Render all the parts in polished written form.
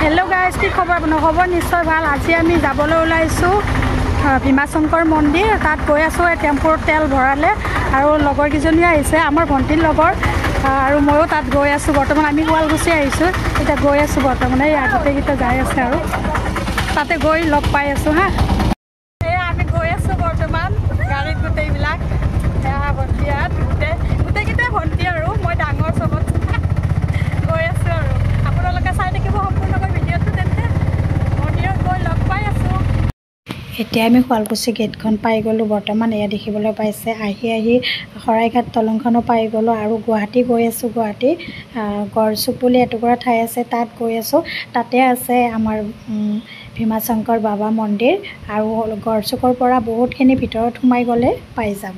hello guys की खबर खबर निश्चय ভাল আজি আমি যাবলৈ ওলাইছো ভীমাশংকৰ মন্দিৰ তাত গৈ আছো টেম্পোৰ তেল ভৰালে আৰু লগৰ কিজনী আহিছে আমাৰ ভণ্টিৰ লগৰ আৰু ময়ো তাত গৈ আছো বৰ্তমান আমি গোৱালগুছি আহিছো এটা গৈ আছো বৰ্তমান এই আগতে কিটা যাই আছে আৰু তাতে গৈ লগ পাই আছো হা এই আমি গৈ আছো বৰ্তমান গাড়ীত গোটেই বিলাক এয়া ভণ্টিয়াত গোটেই কিটা ভণ্টি আৰু মই ডাঙৰ সবত গৈ আছো আৰু আপোনালোকে চাই থাকিব সম্পূৰ্ণকৈ ভিডিঅ'টো তেন্তে মন্দিৰত গৈ লগ পাই আছো এতিয়া আমি শুৱালকুছি গেটখন পাই গ'লো বৰ্তমান এয়া দেখিবলৈ পাইছে আহি শৰাইঘাট দলংখনো পাই গ'লো আৰু গুৱাহাটী গৈ আছো গুৱাহাটী গড়চুক বুলি এটুকুৰা ঠাই আছে তাত গৈ আছো তাতে আছে আমাৰ ভীমাশংকৰ বাবা মন্দিৰ আৰু গড়চুকৰ পৰা বহুতখিনি ভিতৰত সোমাই গ'লে পাই যাব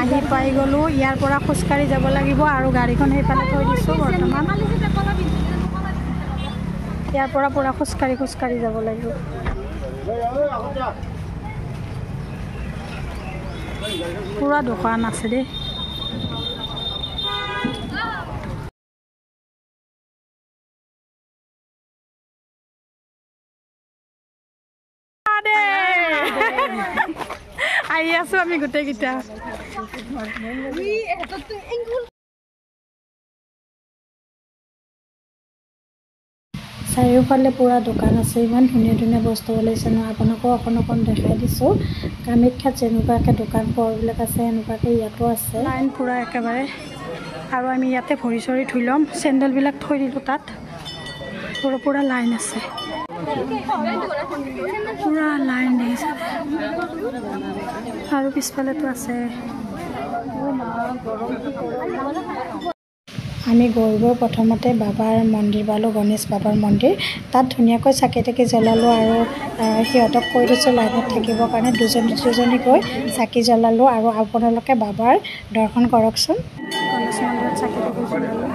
আহি পাই গ'লো ইয়াৰ পৰা খোজকাঢ়ি যাব লাগিব আৰু গাড়ীখন সেইফালে থৈ দিছো বৰ্তমান ইয়াৰ পৰা পুৰা খোজকাঢ়ি যাব লাগিব পুৰা দোকান আছে দেই আহি আছো আমি গোটেই কিটা চাৰিওফালে পুৰা দোকান আছে ইমান ধুনীয়া ধুনীয়া বস্তু ওলাইছে ন আপোনাকো অকণ দেখাই দিছোঁ কামাখ্যাত যেনেকুৱাকৈ দোকান পোহাৰবিলাক আছে এনেকুৱাকৈ ইয়াতো আছে লাইন পুৰা একেবাৰে আৰু আমি ইয়াতে ভৰি চৰি ধুই ল'ম চেণ্ডেলবিলাক থৈ দিলোঁ তাত পুৰা লাইন আছে পুৰা লাইন দেখিছে আৰু পিছফালেতো আছে আমি গৈ প্ৰথমতে বাবাৰ মন্দিৰ পালোঁ গণেশ বাবাৰ মন্দিৰ তাত ধুনীয়াকৈ চাকি তাকি জ্বলালোঁ আৰু সিহঁতক কৈ দিছোঁ লাইনত থাকিবৰ কাৰণে দুজনী গৈ চাকি জ্বলালোঁ আৰু আপোনালোকে বাবাৰ দৰ্শন কৰকচোন গণেশ মন্দিৰত চাকি তাকি জ্বলালোঁ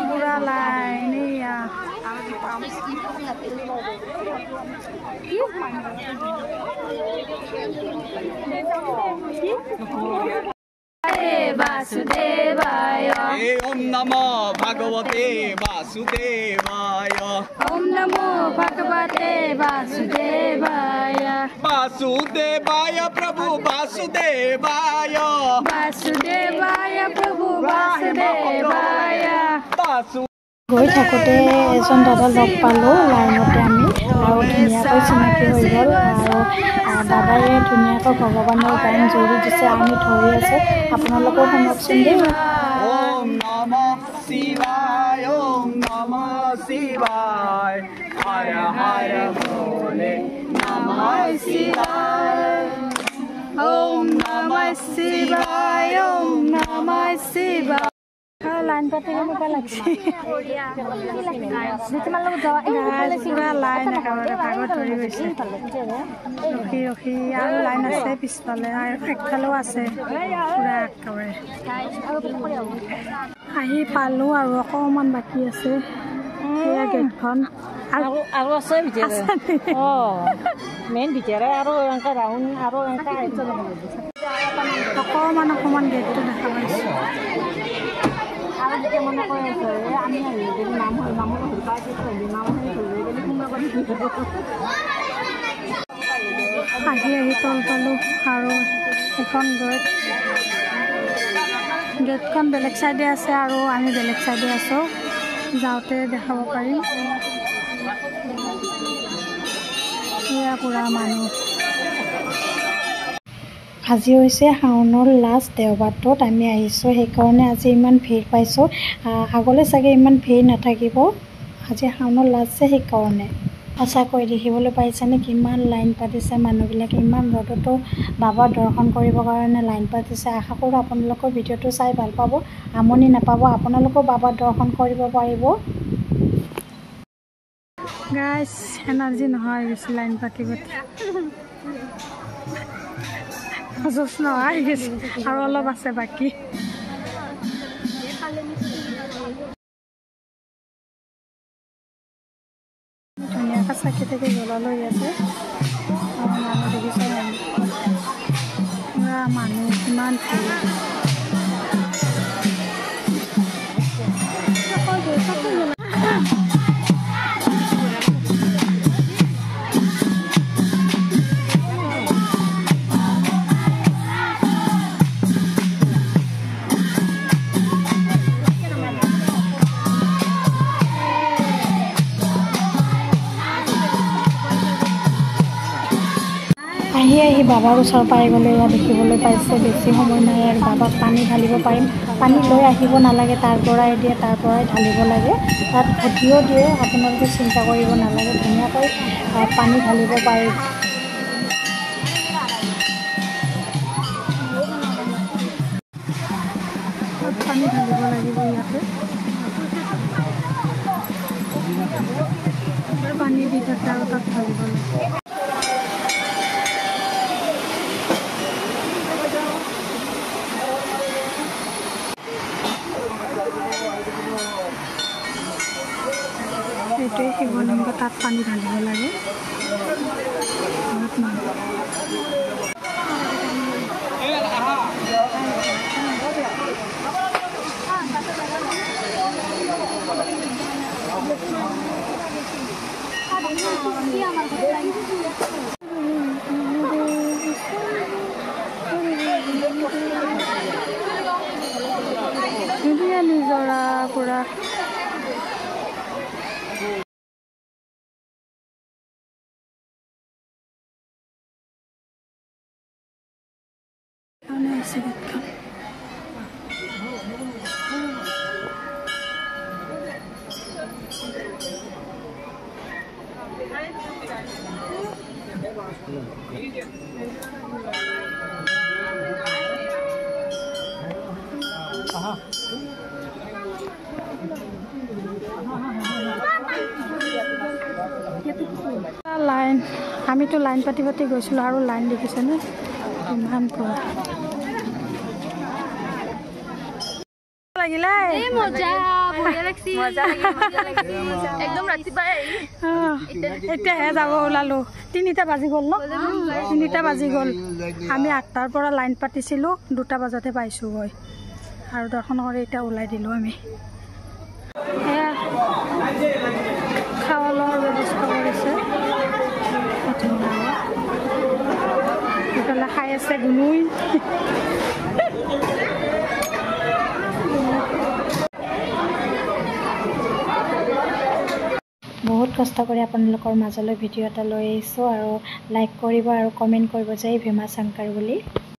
পুৰা লাইন वासुदेवाय ओम नमो भगवते वासुदेवाय ओम नमो भगवते वासुदेवाय वासुदेवाय प्रभु वासुदेवाय वासुदेवाय प्रभु वासुदेवाय গৈ থাকোঁতে এজন দাদা লগ পালোঁ লাইনতে আমি আৰু ধুনীয়াকৈ চিনাকি হৈ গ'ল আৰু দাদাই ধুনীয়াকৈ ভগৱানৰ গান জুৰি দিছে আমি ধৰি আছোঁ আপোনালোকেও শুনকচোন দেই ओम नमः शिवाय ओम नमः शिवाय हर हर भोले नमः शिवाय ओम नमः शिवाय ओम नमः शिवाय লাইন পাতি কেনেকুৱা লাগিছে পুৰা লাইন একেবাৰে ভাগত ধৰি গৈছে ৰখি আৰু লাইন আছে পিছফালে আৰু একফালেও আছে পুৰা একেবাৰে আহি পালোঁ আৰু অকণমান বাকী আছে এয়া গেটখন আৰু আছে ভিতৰে মেইন ভিতৰে আৰু এনেকৈ ৰাউণ্ড আৰু এনেকৈ অকণমান গেটটো দেখা পাইছোঁ আৰু যেতিয়া মনে কৈ আছে আমি নাম আহি তল পালোঁ আৰু এখন গেটখন বেলেগ চাইডে আছে আৰু আমি বেলেগ চাইডে আছোঁ যাওঁতে দেখাব পাৰিম এয়া পুৰা মানুহ আজি হৈছে শাওনৰ লাষ্ট দেওবাৰটোত আমি আহিছোঁ সেইকাৰণে আজি ইমান ভিৰ পাইছোঁ আগলৈ চাগে ইমান ভিৰ নাথাকিব আজি শাওনৰ লাষ্ট যে সেইকাৰণে সঁচাকৈ দেখিবলৈ পাইছেনে কিমান লাইন পাতিছে মানুহবিলাকে ইমান ৰ'দতো বাবাৰ দৰ্শন কৰিবৰ কাৰণে লাইন পাতিছে আশা কৰোঁ আপোনালোকৰ ভিডিঅ'টো চাই ভাল পাব আমনি নাপাব আপোনালোকেও বাবাৰ দৰ্শন কৰিব পাৰিব গাইছ এনাৰ্জি নহয় গৈছে লাইন পাতি জোচ নহয় গৈছে আৰু অলপ আছে বাকী ধুনীয়াকৈ চাকি তাকি জ্বলালৈ আছে মানুহ দেখিছে মানুহ কিমান ভিৰ আহি বাবাৰ ওচৰ পাই গ'লে ইয়াত দেখিবলৈ পাইছে বেছি সময় নাই আৰু বাবাক পানী ঢালিব পাৰিম পানী লৈ আহিব নালাগে তাৰ পৰাই দিয়ে তাৰ পৰাই ঢালিব লাগে তাত ঘটিও দিয়ে আপোনালোকে চিন্তা কৰিব নালাগে ধুনীয়াকৈ পানী ঢালিব পাৰি পানী ঢালিব লাগিব ইয়াতে পানী দি থাকে আৰু তাত ঢালিব লাগে এইটোৱে শিৱলিংগ তাত পানী ঢালিব লাগে ধুনীয়া নিজৰা পুৰা লাইন আমিতো লাইন পাতি পাতি গৈছিলোঁ আৰু লাইন দেখিছেনে ইমান পুৰা লাগিলে এতিয়াহে যাব ওলালোঁ 3টা বাজি গ'ল ন 3টা বাজি গ'ল আমি 8টাৰ পৰা লাইন পাতিছিলোঁ 2টা বজাতে পাইছোঁগৈ আৰু দৰ্শন কৰি এতিয়া ওলাই দিলোঁ আমি সেয়া খাৱা লোৱাৰ ব্যৱস্থা কৰিছে এইফালে খাই আছে গুনুই বহুত কষ্ট কৰি আপোনালোকৰ মাজলৈ ভিডিঅ' এটা লৈ আহিছোঁ আৰু লাইক কৰিব আৰু কমেণ্ট কৰিব যে ভীমা শংকৰ বুলি